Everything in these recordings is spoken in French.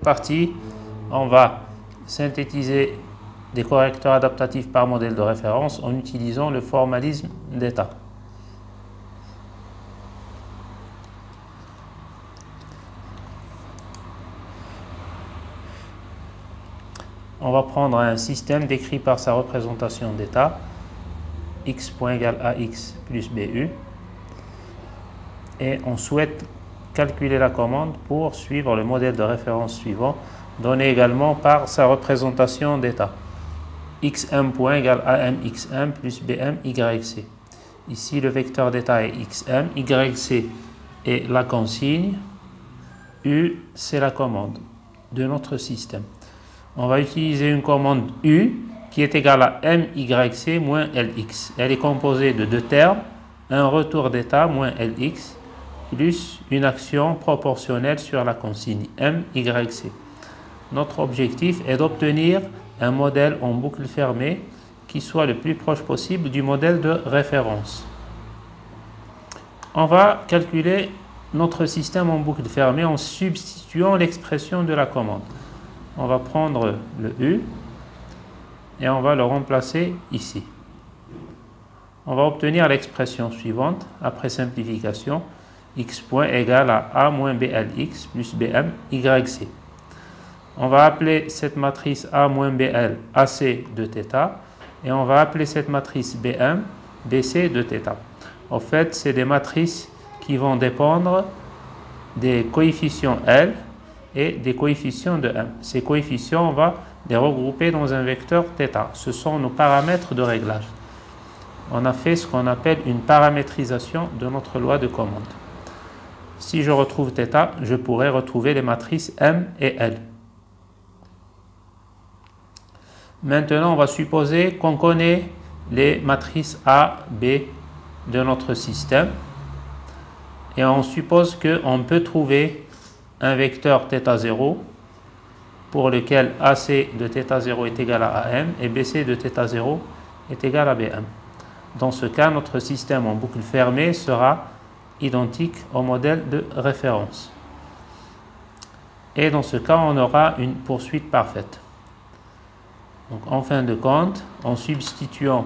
partie, on va synthétiser des correcteurs adaptatifs par modèle de référence en utilisant le formalisme d'état. On va prendre un système décrit par sa représentation d'état, x égale ax plus bu, et on souhaite calculer la commande pour suivre le modèle de référence suivant, donné également par sa représentation d'état. xm point égale amxm plus bm yc. Ici, le vecteur d'état est xm, yc est la consigne, u c'est la commande de notre système. On va utiliser une commande u qui est égale à myc moins lx. Elle est composée de deux termes, un retour d'état moins lx, plus une action proportionnelle sur la consigne myc. Notre objectif est d'obtenir un modèle en boucle fermée qui soit le plus proche possible du modèle de référence. On va calculer notre système en boucle fermée en substituant l'expression de la commande. On va prendre le u et on va le remplacer ici. On va obtenir l'expression suivante après simplification. X point égale à a moins blx plus bm yc. On va appeler cette matrice a moins bl ac de θ et on va appeler cette matrice bm bc de θ. En fait, c'est des matrices qui vont dépendre des coefficients L et des coefficients de M. Ces coefficients, on va les regrouper dans un vecteur θ. Ce sont nos paramètres de réglage. On a fait ce qu'on appelle une paramétrisation de notre loi de commande. Si je retrouve θ, je pourrais retrouver les matrices M et L. Maintenant, on va supposer qu'on connaît les matrices A, B de notre système. Et on suppose qu'on peut trouver un vecteur θ0 pour lequel AC de θ0 est égal à AM et BC de θ0 est égal à BM. Dans ce cas, notre système en boucle fermée sera identique au modèle de référence. Et dans ce cas, on aura une poursuite parfaite. Donc, en fin de compte, en substituant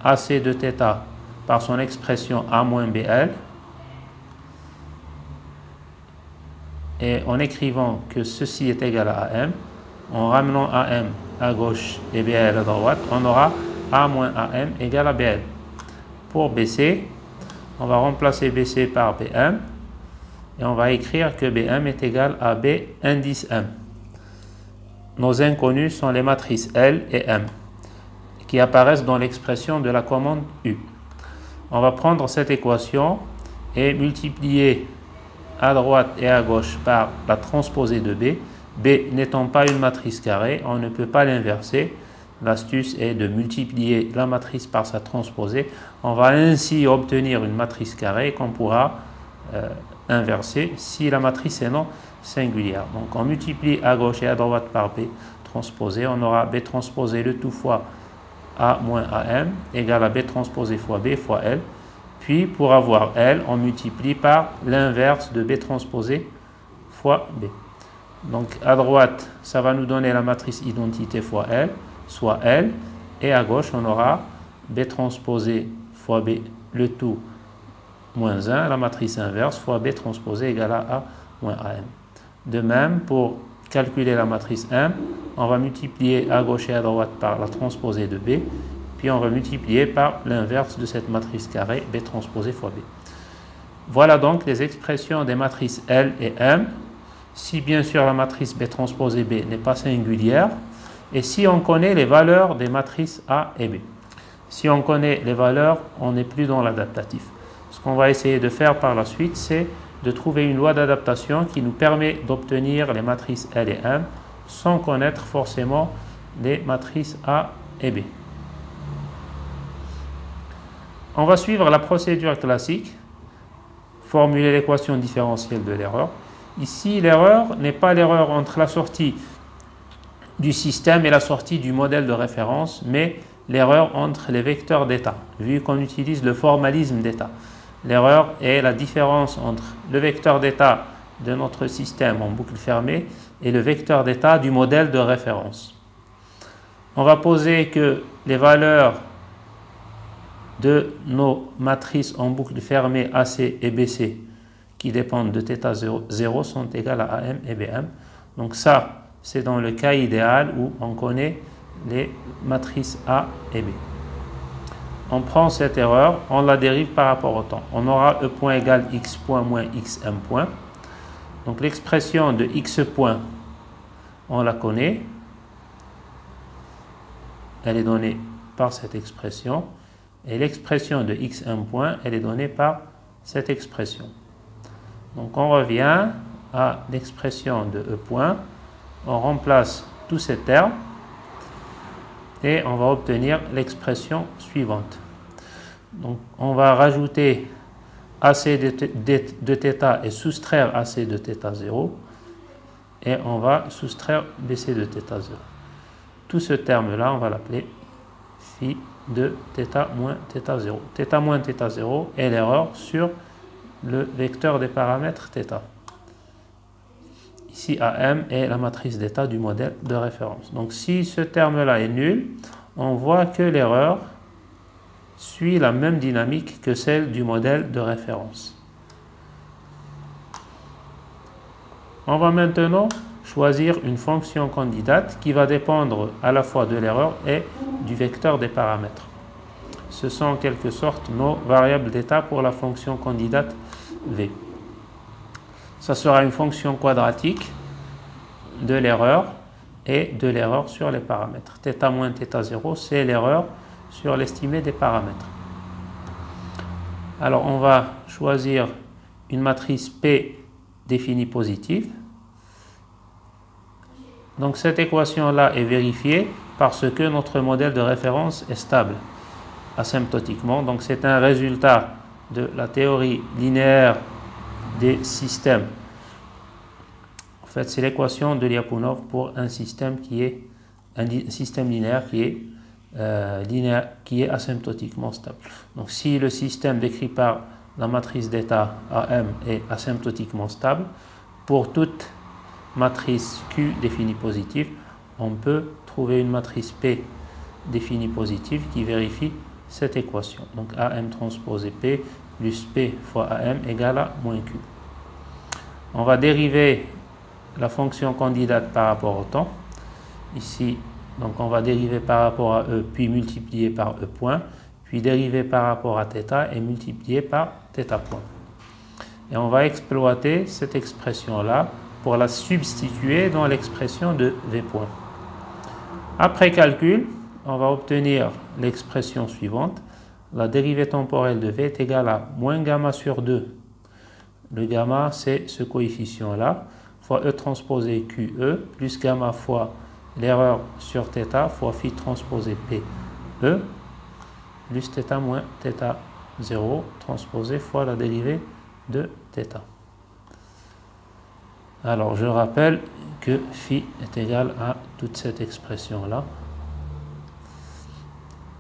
AC de θ par son expression A moins BL, et en écrivant que ceci est égal à AM, en ramenant AM à gauche et BL à droite, on aura A moins AM égale à BL. Pour BC, on va remplacer BC par BM et on va écrire que BM est égal à B indice M. Nos inconnus sont les matrices L et M qui apparaissent dans l'expression de la commande U. On va prendre cette équation et multiplier à droite et à gauche par la transposée de B. B n'étant pas une matrice carrée, on ne peut pas l'inverser. L'astuce est de multiplier la matrice par sa transposée. On va ainsi obtenir une matrice carrée qu'on pourra inverser si la matrice est non singulière. Donc on multiplie à gauche et à droite par B transposé. On aura B transposé le tout fois A moins AM égale à B transposé fois B fois L. Puis pour avoir L, on multiplie par l'inverse de B transposé fois B. Donc à droite, ça va nous donner la matrice identité fois L, soit L. Et à gauche, on aura B transposé fois B, le tout moins 1, la matrice inverse fois B transposé égale à A moins AM. De même, pour calculer la matrice M, on va multiplier à gauche et à droite par la transposée de B. Puis on va multiplier par l'inverse de cette matrice carrée, B transposé fois B. Voilà donc les expressions des matrices L et M, si bien sûr la matrice B transposé B n'est pas singulière, et si on connaît les valeurs des matrices A et B. Si on connaît les valeurs, on n'est plus dans l'adaptatif. Ce qu'on va essayer de faire par la suite, c'est de trouver une loi d'adaptation qui nous permet d'obtenir les matrices L et M sans connaître forcément les matrices A et B. On va suivre la procédure classique, formuler l'équation différentielle de l'erreur. Ici, l'erreur n'est pas l'erreur entre la sortie du système et la sortie du modèle de référence, mais l'erreur entre les vecteurs d'état, vu qu'on utilise le formalisme d'état. L'erreur est la différence entre le vecteur d'état de notre système en boucle fermée est le vecteur d'état du modèle de référence. On va poser que les valeurs de nos matrices en boucle fermée AC et BC qui dépendent de θ0 0 sont égales à AM et BM. Donc ça, c'est dans le cas idéal où on connaît les matrices A et B. On prend cette erreur, on la dérive par rapport au temps. On aura E point égale X point moins XM point. Donc l'expression de X point, on la connaît. Elle est donnée par cette expression. Et l'expression de xm point, elle est donnée par cette expression. Donc on revient à l'expression de E point. On remplace tous ces termes. Et on va obtenir l'expression suivante. Donc on va rajouter AC de θ et soustraire AC de θ0. Et on va soustraire BC de θ0. Tout ce terme-là, on va l'appeler phi de θ moins θ0. Θ moins θ0 est l'erreur sur le vecteur des paramètres θ. Ici, AM est la matrice d'état du modèle de référence. Donc si ce terme-là est nul, on voit que l'erreur suit la même dynamique que celle du modèle de référence. On va maintenant choisir une fonction candidate qui va dépendre à la fois de l'erreur et du vecteur des paramètres. Ce sont en quelque sorte nos variables d'état pour la fonction candidate V. Ça sera une fonction quadratique de l'erreur et de l'erreur sur les paramètres. θ moins θ0, c'est l'erreur sur l'estimé des paramètres. Alors on va choisir une matrice P définie positive. Donc cette équation-là est vérifiée parce que notre modèle de référence est stable asymptotiquement. Donc c'est un résultat de la théorie linéaire des systèmes. En fait, c'est l'équation de Lyapunov pour un système qui est un système linéaire qui est asymptotiquement stable. Donc si le système décrit par la matrice d'état AM est asymptotiquement stable, pour toute matrice Q définie positive, on peut trouver une matrice P définie positive qui vérifie cette équation. Donc AM transposé P plus P fois AM égale à moins Q. On va dériver la fonction candidate par rapport au temps. Ici, donc on va dériver par rapport à E, puis multiplier par E point, puis dériver par rapport à θ et multiplier par θ point. Et on va exploiter cette expression-là pour la substituer dans l'expression de V point. Après calcul, on va obtenir l'expression suivante. La dérivée temporelle de V est égale à moins gamma sur 2. Le gamma, c'est ce coefficient-là, fois E transposé QE, plus gamma fois l'erreur sur θ, fois phi transposé PE, plus θ moins θ0 transposé fois la dérivée de θ. Alors, je rappelle que phi est égal à toute cette expression-là.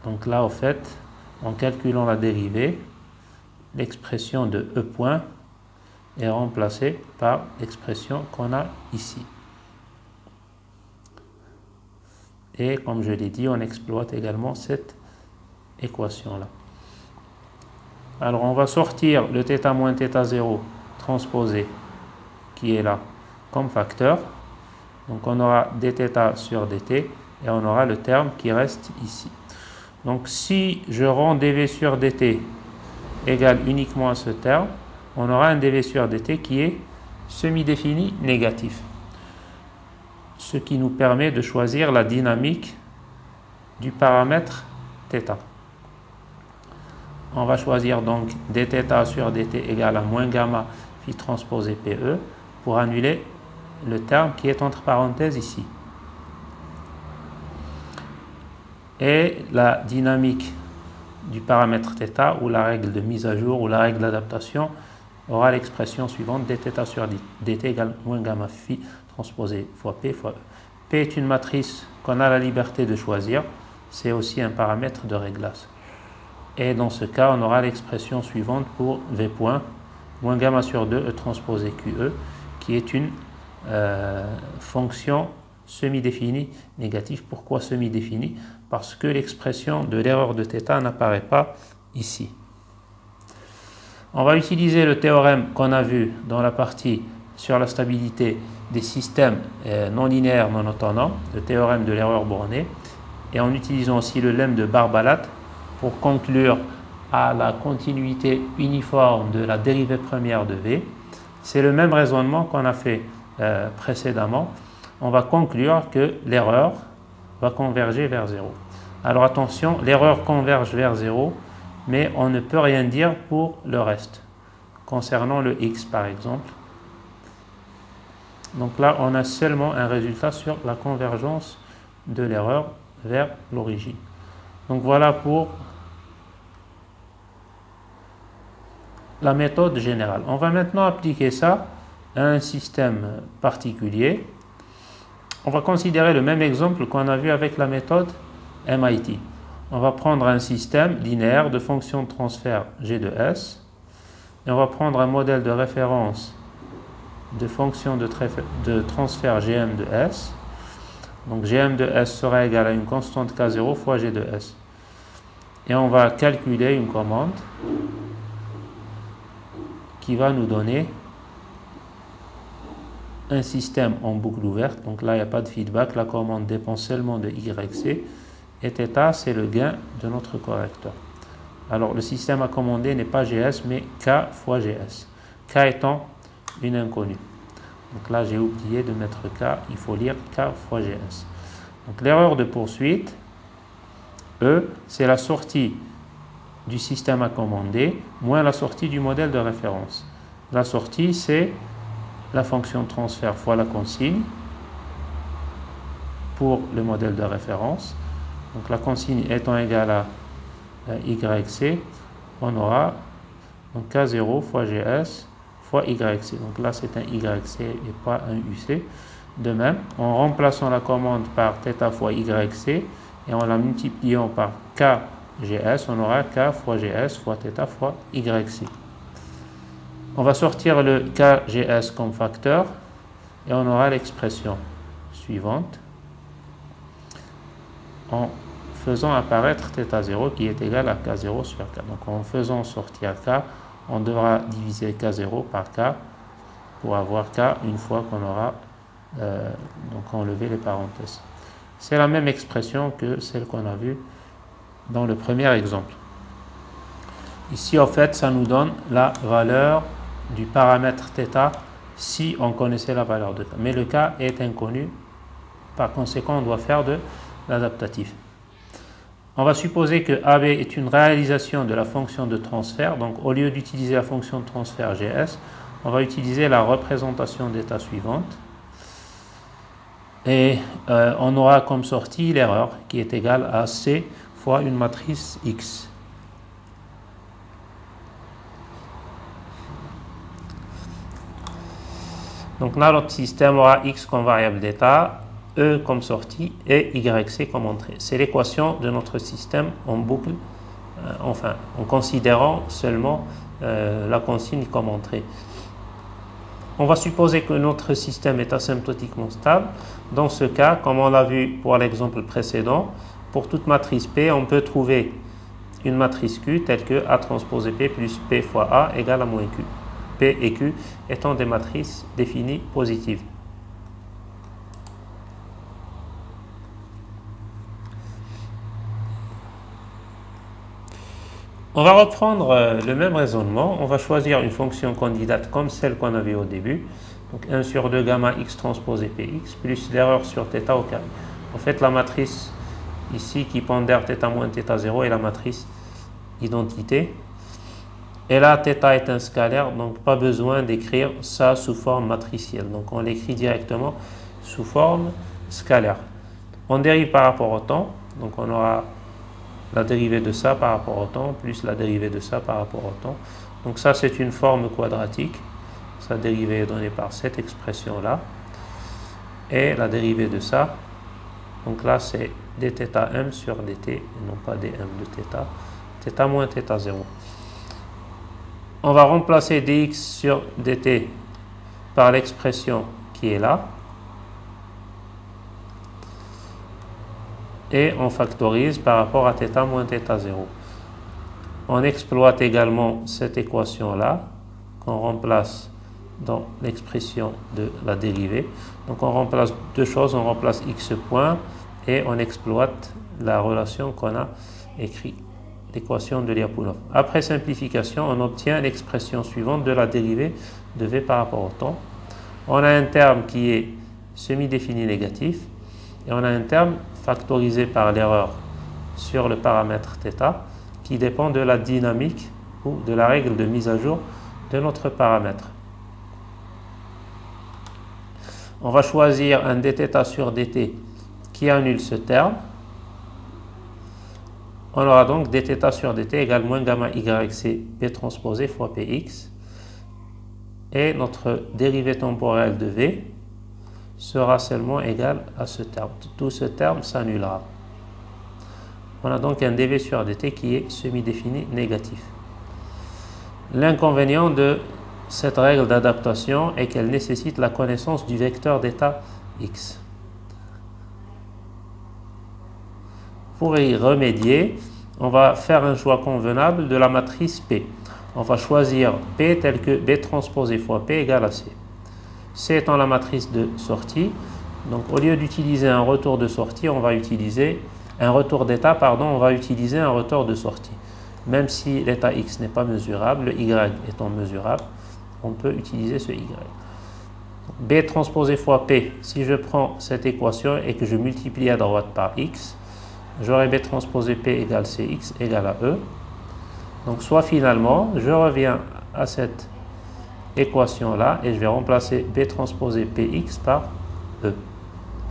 Donc là, au fait, en calculant la dérivée, l'expression de E point est remplacée par l'expression qu'on a ici. Et comme je l'ai dit, on exploite également cette équation-là. Alors, on va sortir le θ moins θ0 transposé qui est là comme facteur. Donc on aura dθ sur dt et on aura le terme qui reste ici. Donc si je rends dv sur dt égal uniquement à ce terme, on aura un dv sur dt qui est semi-défini négatif. Ce qui nous permet de choisir la dynamique du paramètre θ. On va choisir donc dθ sur dt égale à moins gamma phi transposé PE pour annuler le terme qui est entre parenthèses ici. Et la dynamique du paramètre θ, ou la règle de mise à jour, ou la règle d'adaptation, aura l'expression suivante, dθ sur dt égale moins gamma phi transposé fois P fois E. P est une matrice qu'on a la liberté de choisir, c'est aussi un paramètre de réglage. Et dans ce cas, on aura l'expression suivante pour V point, moins gamma sur 2 E transposé QE, qui est une fonction semi-définie négative. Pourquoi semi-définie? Parce que l'expression de l'erreur de θ n'apparaît pas ici. On va utiliser le théorème qu'on a vu dans la partie sur la stabilité des systèmes non linéaires non autonomes, le théorème de l'erreur bornée, et en utilisant aussi le lemme de Barbalat pour conclure à la continuité uniforme de la dérivée première de V. C'est le même raisonnement qu'on a fait précédemment. On va conclure que l'erreur va converger vers 0. Alors attention, l'erreur converge vers 0, mais on ne peut rien dire pour le reste, concernant le x par exemple. Donc là, on a seulement un résultat sur la convergence de l'erreur vers l'origine. Donc voilà pour la méthode générale. On va maintenant appliquer ça à un système particulier. On va considérer le même exemple qu'on a vu avec la méthode MIT. On va prendre un système linéaire de fonctions de transfert G de S et on va prendre un modèle de référence de fonctions de transfert Gm de S. Donc Gm de S sera égal à une constante K0 fois G de S. Et on va calculer une commande qui va nous donner un système en boucle ouverte. Donc là, il n'y a pas de feedback. La commande dépend seulement de YC. Et θ, c'est le gain de notre correcteur. Alors, le système à commander n'est pas GS, mais K fois GS. K étant une inconnue. Donc là, j'ai oublié de mettre K. Il faut lire K fois GS. Donc, l'erreur de poursuite, E, c'est la sortie du système à commander moins la sortie du modèle de référence. La sortie, c'est la fonction de transfert fois la consigne pour le modèle de référence. Donc la consigne étant égale à YC, on aura donc K0 fois GS fois YC. Donc là, c'est un YC et pas un UC. De même, en remplaçant la commande par θ fois YC et en la multipliant par KGS, on aura K fois GS fois θ fois YC. On va sortir le KGS comme facteur et on aura l'expression suivante en faisant apparaître θ0 qui est égal à K0 sur K. Donc en faisant sortir K, on devra diviser K0 par K pour avoir K une fois qu'on aura donc enlevé les parenthèses. C'est la même expression que celle qu'on a vue dans le premier exemple. Ici, en fait, ça nous donne la valeur du paramètre θ si on connaissait la valeur de K. Mais le K est inconnu, par conséquent, on doit faire de l'adaptatif. On va supposer que AB est une réalisation de la fonction de transfert. Donc, au lieu d'utiliser la fonction de transfert GS, on va utiliser la représentation d'état suivante. Et on aura comme sortie l'erreur qui est égale à C fois une matrice X. Donc là, notre système aura X comme variable d'état, E comme sortie et YC comme entrée. C'est l'équation de notre système en boucle, enfin, en considérant seulement la consigne comme entrée. On va supposer que notre système est asymptotiquement stable. Dans ce cas, comme on l'a vu pour l'exemple précédent, pour toute matrice P, on peut trouver une matrice Q telle que A transposé P plus P fois A égale à moins Q. P et Q étant des matrices définies positives. On va reprendre le même raisonnement. On va choisir une fonction candidate comme celle qu'on avait au début. Donc 1 sur 2 gamma x transposé px plus l'erreur sur θ au carré. En fait, la matrice ici qui pondère θ moins θ0 est la matrice identité. Et là, θ est un scalaire, donc pas besoin d'écrire ça sous forme matricielle. Donc on l'écrit directement sous forme scalaire. On dérive par rapport au temps. Donc on aura la dérivée de ça par rapport au temps, plus la dérivée de ça par rapport au temps. Donc ça, c'est une forme quadratique. Sa dérivée est donnée par cette expression-là. Et la dérivée de ça, donc là, c'est dθm sur dt, et non pas dm de θ. θ moins θ0. On va remplacer dx sur dt par l'expression qui est là. Et on factorise par rapport à θ moins θ0. On exploite également cette équation-là, qu'on remplace dans l'expression de la dérivée. Donc on remplace deux choses, on remplace x point et on exploite la relation qu'on a écrite, l'équation de Lyapunov. Après simplification, on obtient l'expression suivante de la dérivée de v par rapport au temps. On a un terme qui est semi-défini négatif et on a un terme factorisé par l'erreur sur le paramètre θ qui dépend de la dynamique ou de la règle de mise à jour de notre paramètre. On va choisir un dθ sur dt qui annule ce terme. On aura donc dθ sur dt égale moins gamma yc p transposé fois px. Et notre dérivée temporelle de v sera seulement égale à ce terme. Tout ce terme s'annulera. On a donc un dv sur dt qui est semi-défini négatif. L'inconvénient de cette règle d'adaptation est qu'elle nécessite la connaissance du vecteur d'état x. Pour y remédier, on va faire un choix convenable de la matrice P. On va choisir P tel que B transposé fois P égale à C. C étant la matrice de sortie, donc au lieu d'utiliser un retour de sortie, on va utiliser un retour d'état, on va utiliser un retour de sortie. Même si l'état x n'est pas mesurable, le y étant mesurable, on peut utiliser ce y. B transposé fois P, si je prends cette équation et que je multiplie à droite par x, j'aurai B transposé P égale Cx égale à E. Donc soit finalement, je reviens à cette équation-là et je vais remplacer B transposé Px par E.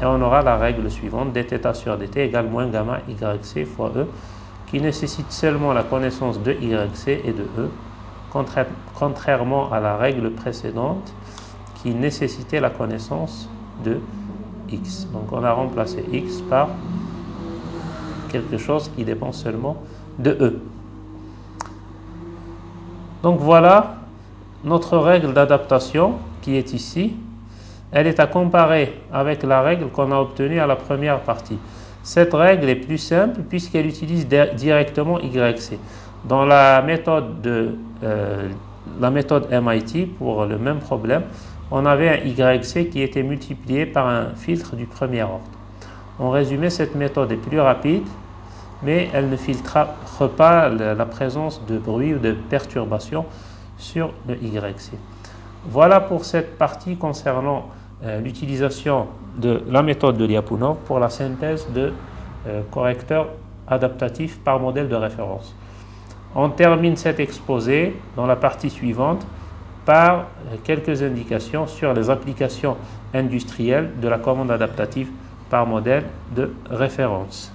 Et on aura la règle suivante, dθ sur dt égale moins gamma yc fois E, qui nécessite seulement la connaissance de yc et de E, contrairement à la règle précédente qui nécessitait la connaissance de x. Donc on a remplacé x par quelque chose qui dépend seulement de E. Donc voilà notre règle d'adaptation qui est ici. Elle est à comparer avec la règle qu'on a obtenue à la première partie. Cette règle est plus simple puisqu'elle utilise directement YC. Dans la méthode MIT, pour le même problème, on avait un YC qui était multiplié par un filtre du premier ordre. En résumé, cette méthode est plus rapide, mais elle ne filtre pas la présence de bruit ou de perturbation sur le YC. Voilà pour cette partie concernant l'utilisation de la méthode de Lyapunov pour la synthèse de correcteurs adaptatifs par modèle de référence. On termine cet exposé dans la partie suivante par quelques indications sur les applications industrielles de la commande adaptative par modèle de référence.